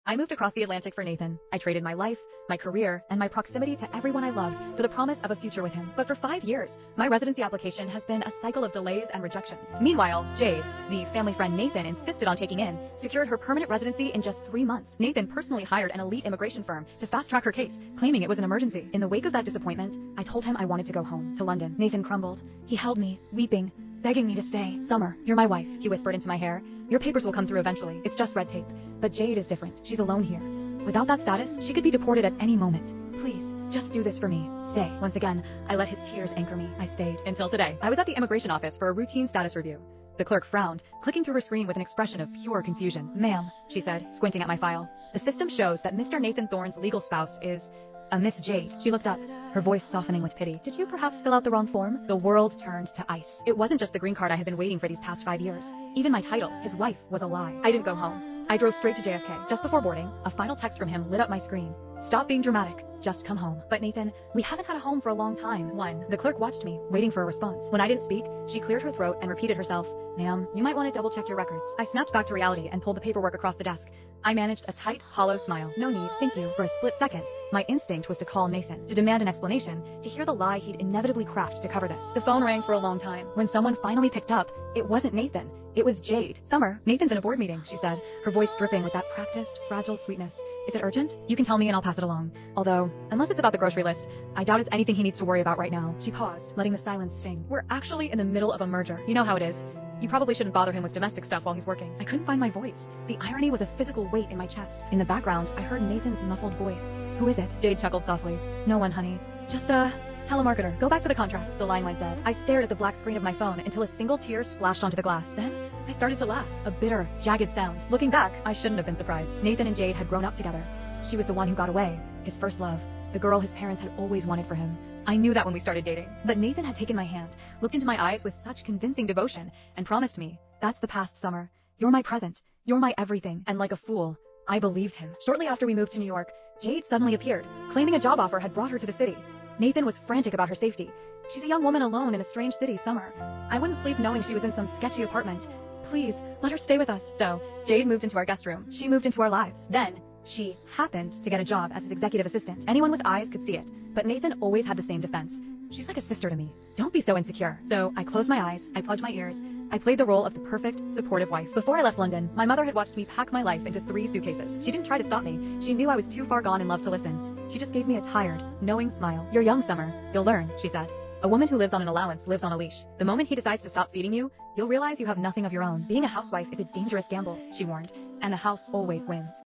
I moved across the Atlantic for Nathan. I traded my life, my career, and my proximity to everyone I loved for the promise of a future with him. But for 5 years, my residency application has been a cycle of delays and rejections. Meanwhile, Jade, the family friend Nathan insisted on taking in, secured her permanent residency in just 3 months. Nathan personally hired an elite immigration firm to fast-track her case, claiming it was an emergency. In the wake of that disappointment, I told him I wanted to go home, to London. Nathan crumbled. He held me, weeping, begging me to stay. "Summer, you're my wife," he whispered into my hair. "Your papers will come through eventually. It's just red tape. But Jade is different. She's alone here. Without that status, she could be deported at any moment. Please, just do this for me. Stay." Once again, I let his tears anchor me. I stayed. Until today. I was at the immigration office for a routine status review. The clerk frowned, clicking through her screen with an expression of pure confusion. "Ma'am," she said, squinting at my file. "The system shows that Mr. Nathan Thorne's legal spouse is a Miss Jade." She looked up, her voice softening with pity. "Did you perhaps fill out the wrong form?" The world turned to ice. It wasn't just the green card I had been waiting for these past 5 years. Even my title, his wife, was a lie. I didn't go home. I drove straight to JFK. Just before boarding, a final text from him lit up my screen. "Stop being dramatic. Just come home." "But Nathan, we haven't had a home for a long time." The clerk watched me, waiting for a response. When I didn't speak, she cleared her throat and repeated herself. "Ma'am, you might want to double-check your records." I snapped back to reality and pulled the paperwork across the desk. I managed a tight, hollow smile. "No need, thank you." For a split second, my instinct was to call Nathan, to demand an explanation, to hear the lie he'd inevitably crafted to cover this. The phone rang for a long time. When someone finally picked up, it wasn't Nathan. It was Jade. "Summer, Nathan's in a board meeting," she said, her voice dripping with that practiced, fragile sweetness. "Is it urgent? You can tell me and I'll pass it along. Although, unless it's about the grocery list, I doubt it's anything he needs to worry about right now." She paused, letting the silence sting. "We're actually in the middle of a merger. You know how it is. You probably shouldn't bother him with domestic stuff while he's working." I couldn't find my voice. The irony was a physical weight in my chest. In the background, I heard Nathan's muffled voice. "Who is it?" Jade chuckled softly. "No one, honey. Just a telemarketer. Go back to the contract." The line went dead. I stared at the black screen of my phone until a single tear splashed onto the glass. Then, I started to laugh. A bitter, jagged sound. Looking back, I shouldn't have been surprised. Nathan and Jade had grown up together. She was the one who got away. His first love. The girl his parents had always wanted for him. I knew that when we started dating. But Nathan had taken my hand, looked into my eyes with such convincing devotion, and promised me, "That's the past, Summer. You're my present. You're my everything." And like a fool, I believed him. Shortly after we moved to New York, Jade suddenly appeared, claiming a job offer had brought her to the city. Nathan was frantic about her safety. "She's a young woman alone in a strange city, Summer. I wouldn't sleep knowing she was in some sketchy apartment. Please, let her stay with us." So, Jade moved into our guest room. She moved into our lives. Then, she happened to get a job as his executive assistant. Anyone with eyes could see it. But Nathan always had the same defense. "She's like a sister to me. Don't be so insecure." So I closed my eyes, I plugged my ears, I played the role of the perfect, supportive wife. Before I left London, my mother had watched me pack my life into 3 suitcases. She didn't try to stop me. She knew I was too far gone in love to listen. She just gave me a tired, knowing smile. "You're young, Summer. You'll learn," she said. "A woman who lives on an allowance lives on a leash. The moment he decides to stop feeding you, you'll realize you have nothing of your own. Being a housewife is a dangerous gamble," she warned. "And the house always wins."